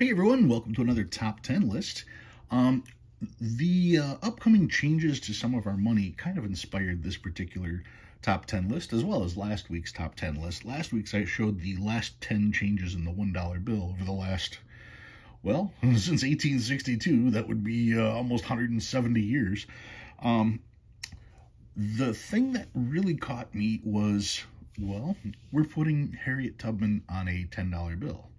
Hey everyone, welcome to another top 10 list. The upcoming changes to some of our money kind of inspired this particular top 10 list, as well as last week's top 10 list. Last week's I showed the last 10 changes in the $1 bill over the last, well, since 1862. That would be almost 170 years. The thing that really caught me was, well, we're putting Harriet Tubman on a $10 bill.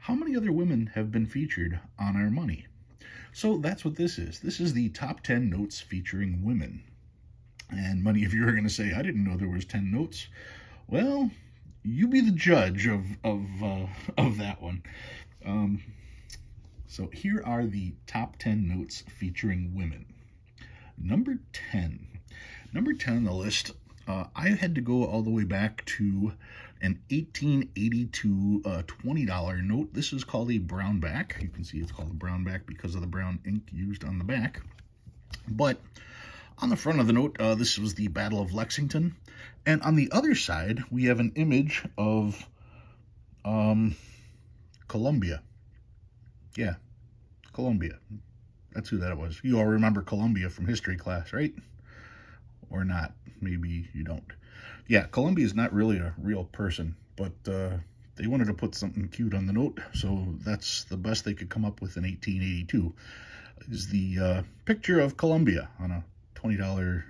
How many other women have been featured on our money? So that's what this is. This is the top 10 notes featuring women. And many of you are going to say, I didn't know there was 10 notes. Well, you be the judge of that one. So here are the top 10 notes featuring women. Number 10. Number 10 on the list, I had to go all the way back to an 1882 $20 note. This is called a brownback. You can see it's called a brownback because of the brown ink used on the back. But on the front of the note, this was the Battle of Lexington. And on the other side, we have an image of Columbia. Yeah, Columbia. That's who that was. You all remember Columbia from history class, right? Or not. Maybe you don't. Yeah, Columbia is not really a real person, but they wanted to put something cute on the note, so that's the best they could come up with in 1882, is the picture of Columbia on a $20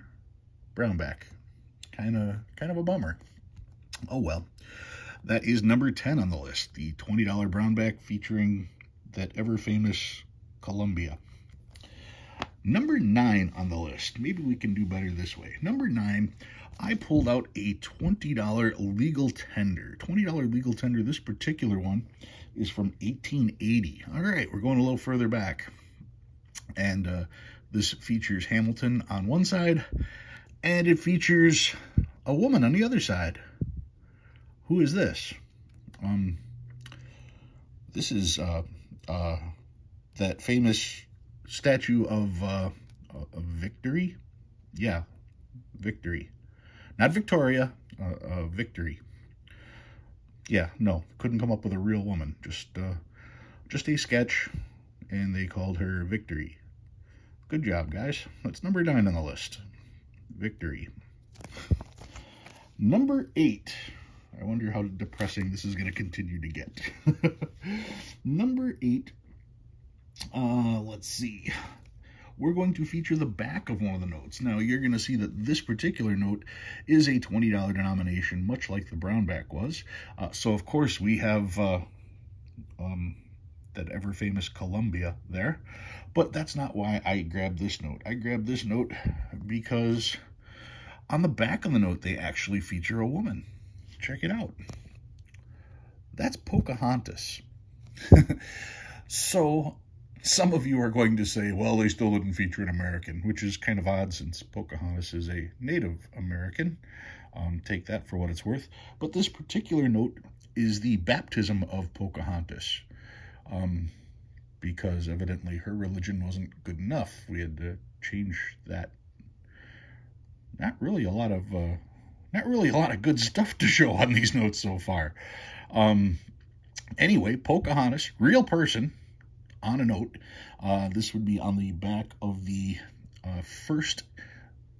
brownback. Kind of a bummer. Oh well. That is number 10 on the list, the $20 brownback featuring that ever-famous Columbia. Number 9 on the list. Maybe we can do better this way. Number 9, I pulled out a $20 legal tender. $20 legal tender. This particular one is from 1880. All right, we're going a little further back. And this features Hamilton on one side, and it features a woman on the other side. Who is this? This is that famous statue of Victory. Yeah, Victory. Not Victoria, Victory. Yeah, no, couldn't come up with a real woman. Just a sketch, and they called her Victory. Good job, guys. That's number 9 on the list. Victory. Number 8. I wonder how depressing this is going to continue to get. Number 8. Let's see. We're going to feature the back of one of the notes. Now, you're going to see that this particular note is a $20 denomination, much like the brownback was. So, of course, we have that ever-famous Columbia there. But that's not why I grabbed this note. I grabbed this note because on the back of the note, they actually feature a woman. Check it out. That's Pocahontas. So some of you are going to say, well, they still didn't feature an American, which is kind of odd since Pocahontas is a Native American. Take that for what it's worth. But this particular note is the baptism of Pocahontas, because evidently her religion wasn't good enough. We had to change that. Not really a lot of good stuff to show on these notes so far. Anyway, Pocahontas, real person, on a note. This would be on the back of the first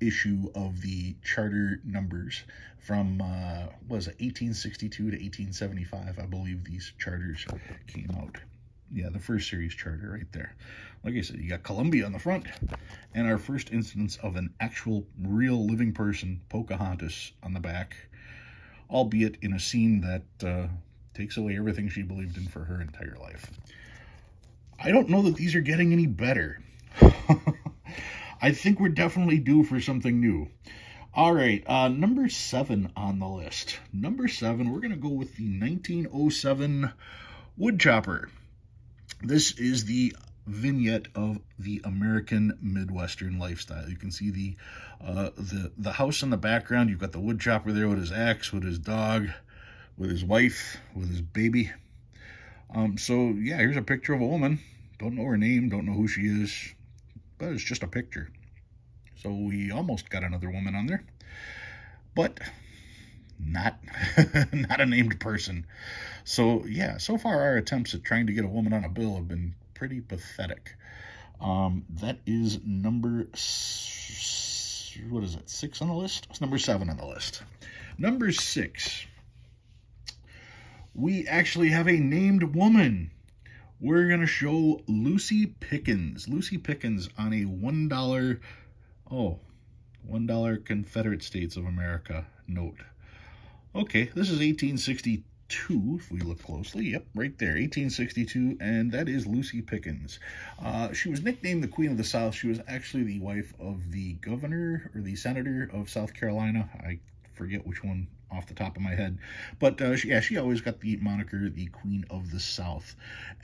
issue of the charter numbers from, was it 1862 to 1875, I believe these charters came out. Yeah, the first series charter right there. Like I said, you got Columbia on the front, and our first instance of an actual, real, living person, Pocahontas, on the back, albeit in a scene that takes away everything she believed in for her entire life. I don't know that these are getting any better. I think we're definitely due for something new. All right, number 7 on the list. Number 7, we're going to go with the 1907 Woodchopper. This is the vignette of the American Midwestern lifestyle. You can see the house in the background. You've got the woodchopper there with his axe, with his dog, with his wife, with his baby. So, yeah, here's a picture of a woman. Don't know her name, don't know who she is, but it's just a picture. So we almost got another woman on there. But not not a named person. So yeah, so far our attempts at trying to get a woman on a bill have been pretty pathetic. That is what is it, 6 on the list? It's number 7 on the list. Number 6, we actually have a named woman. We're going to show Lucy Pickens. Lucy Pickens on a $1, $1 Confederate States of America note. Okay, this is 1862, if we look closely. Yep, right there, 1862, and that is Lucy Pickens. She was nicknamed the Queen of the South. She was actually the wife of the governor or the senator of South Carolina. I forget which one off the top of my head, but she always got the moniker the Queen of the South.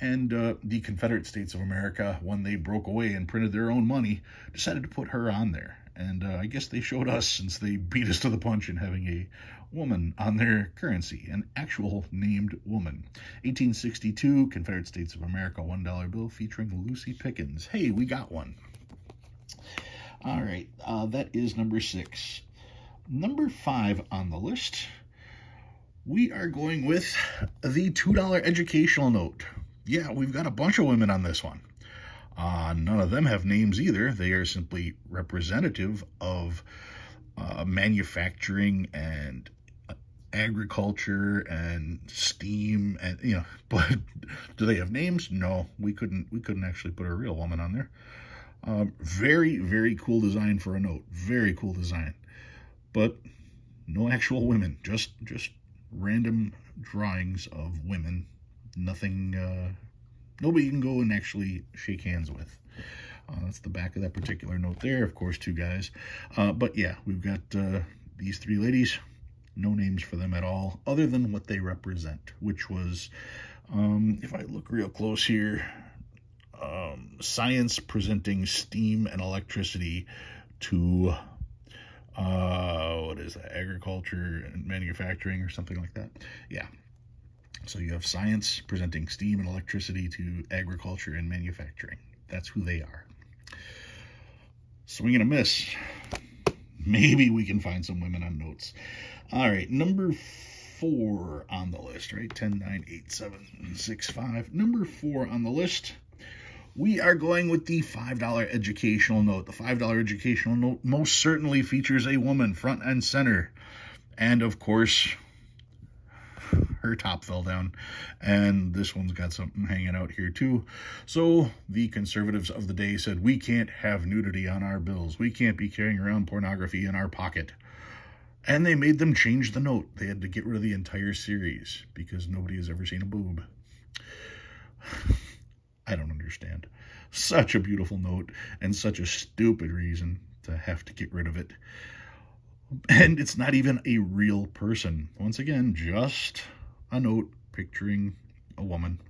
And the Confederate States of America, when they broke away and printed their own money, decided to put her on there. And I guess they showed us, since they beat us to the punch in having a woman on their currency, an actual named woman. 1862, Confederate States of America $1 bill featuring Lucy Pickens. Hey, we got one. All right, that is number 6. Number 5 on the list, we are going with the $2 educational note. Yeah, we've got a bunch of women on this one. None of them have names either. They are simply representative of manufacturing and agriculture and steam, and but do they have names? No, we couldn't actually put a real woman on there. Very, very cool design for a note. Very cool design. But no actual women, just random drawings of women. Nothing, nobody you can go and actually shake hands with. That's the back of that particular note there. Of course, 2 guys. But yeah, we've got these 3 ladies. No names for them at all, other than what they represent, which was, if I look real close here, science presenting steam and electricity to, what is that, agriculture and manufacturing or something like that. Yeah. So you have science presenting steam and electricity to agriculture and manufacturing. That's who they are. Swing and a miss. Maybe we can find some women on notes. All right, number 4 on the list, right? 10, 9, 8, 7, 6, 5. Number 4 on the list, we are going with the $5 educational note. The $5 educational note most certainly features a woman front and center. And, of course, her top fell down, and this one's got something hanging out here too. So the conservatives of the day said, we can't have nudity on our bills. We can't be carrying around pornography in our pocket. And they made them change the note. They had to get rid of the entire series because nobody has ever seen a boob. I don't understand. Such a beautiful note and such a stupid reason to have to get rid of it. And it's not even a real person. Once again, just a note picturing a woman.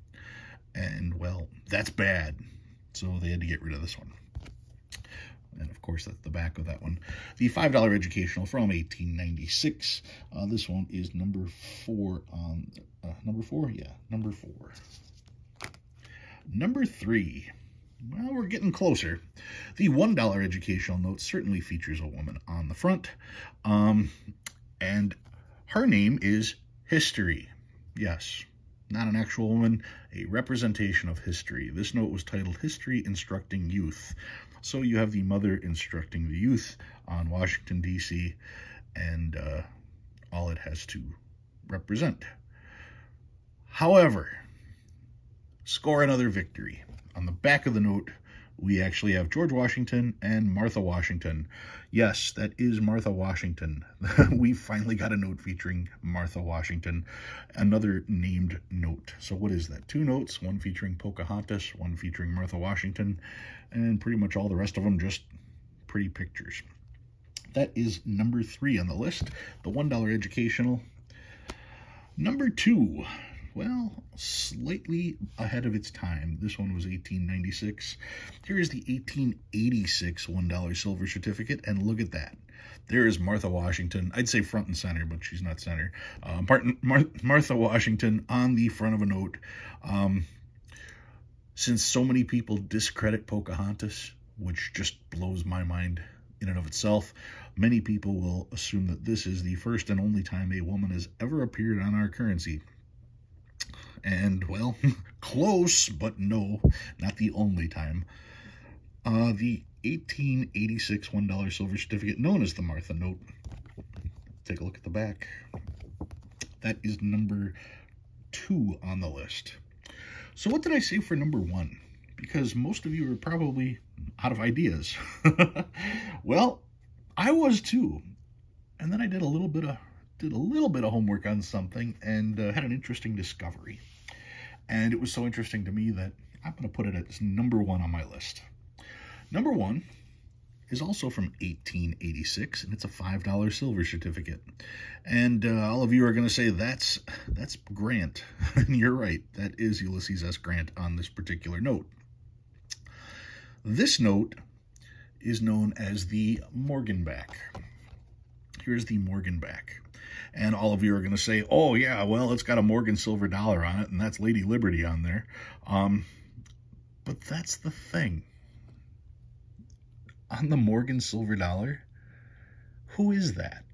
And, well, that's bad. So they had to get rid of this one. And, of course, that's the back of that one. The $5 educational from 1896. This one is number 4 on... number 4? Yeah, number 4. Number 3. Well, we're getting closer. The $1 educational note certainly features a woman on the front. And her name is History. Yes, not an actual woman, a representation of history. This note was titled History Instructing Youth. So you have the mother instructing the youth on Washington, D.C., and all it has to represent. However, score another victory. On the back of the note, we actually have George Washington and Martha Washington. Yes, that is Martha Washington. We finally got a note featuring Martha Washington, another named note. So what is that? 2 notes, one featuring Pocahontas, one featuring Martha Washington, and pretty much all the rest of them just pretty pictures. That is number 3 on the list, the $1 educational. Number 2. Well, slightly ahead of its time. This one was 1896. Here is the 1886 $1 silver certificate, and look at that. There is Martha Washington. I'd say front and center, but she's not center. Martha Washington on the front of a note. Since so many people discredit Pocahontas, which just blows my mind, in and of itself. Many people will assume that this is the first and only time a woman has ever appeared on our currency. And, well, close, but no, not the only time. The 1886 $1 silver certificate, known as the Martha Note. Take a look at the back. That is number 2 on the list. So what did I say for number 1? Because most of you are probably out of ideas. Well, I was too. And then I did a little bit of homework on something and had an interesting discovery. And it was so interesting to me that I'm going to put it as number 1 on my list. Number 1 is also from 1886, and it's a $5 silver certificate. And all of you are going to say, that's Grant. And you're right, that is Ulysses S. Grant on this particular note. This note is known as the Morganback. Here's the Morganback. And all of you are going to say, oh, yeah, well, it's got a Morgan silver dollar on it, and that's Lady Liberty on there. But that's the thing. On the Morgan silver dollar, who is that?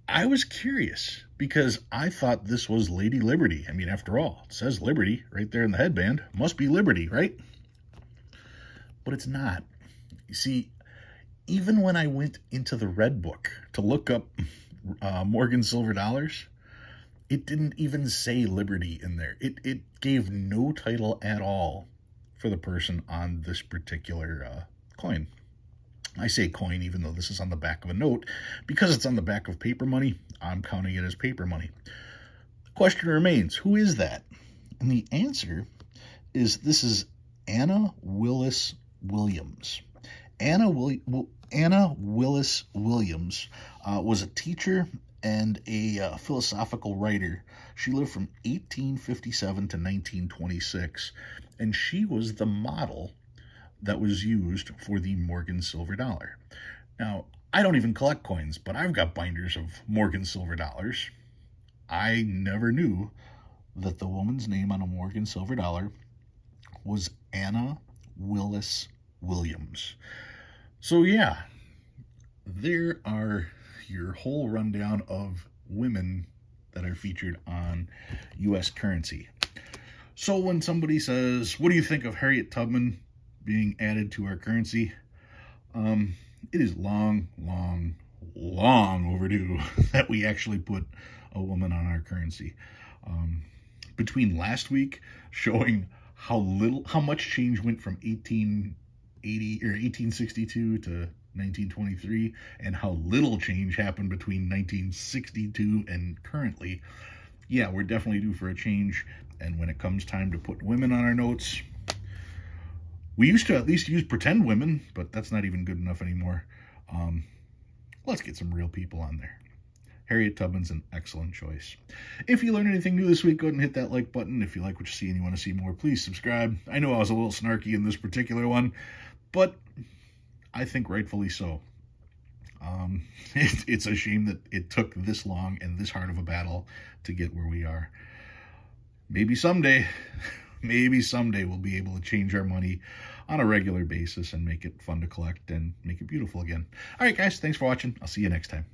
I was curious because I thought this was Lady Liberty. I mean, after all, it says Liberty right there in the headband. Must be Liberty, right? But it's not. You see, even when I went into the Red Book to look up Morgan silver dollars, it didn't even say Liberty in there. It gave no title at all for the person on this particular coin. I say coin even though this is on the back of a note. Because it's on the back of paper money, I'm counting it as paper money. The question remains, who is that? And the answer is, this is Anna Willis Williams. Anna Willis Williams was a teacher and a philosophical writer. She lived from 1857 to 1926, and she was the model that was used for the Morgan silver dollar. Now, I don't even collect coins, but I've got binders of Morgan silver dollars. I never knew that the woman's name on a Morgan silver dollar was Anna Willis Williams. So yeah, there are your whole rundown of women that are featured on U.S. currency. So when somebody says, what do you think of Harriet Tubman being added to our currency? It is long overdue that we actually put a woman on our currency. Between last week showing how much change went from 1880 or 1862 to 1923, and how little change happened between 1962 and currently, yeah, we're definitely due for a change. And when it comes time to put women on our notes, we used to at least use pretend women, but that's not even good enough anymore. Let's get some real people on there. Harriet Tubman's an excellent choice. If you learned anything new this week, go ahead and hit that like button. If you like what you see and you want to see more, please subscribe. I know I was a little snarky in this particular one, but I think rightfully so. It's a shame that it took this long and this hard of a battle to get where we are. Maybe someday we'll be able to change our money on a regular basis and make it fun to collect and make it beautiful again. All right, guys, thanks for watching. I'll see you next time.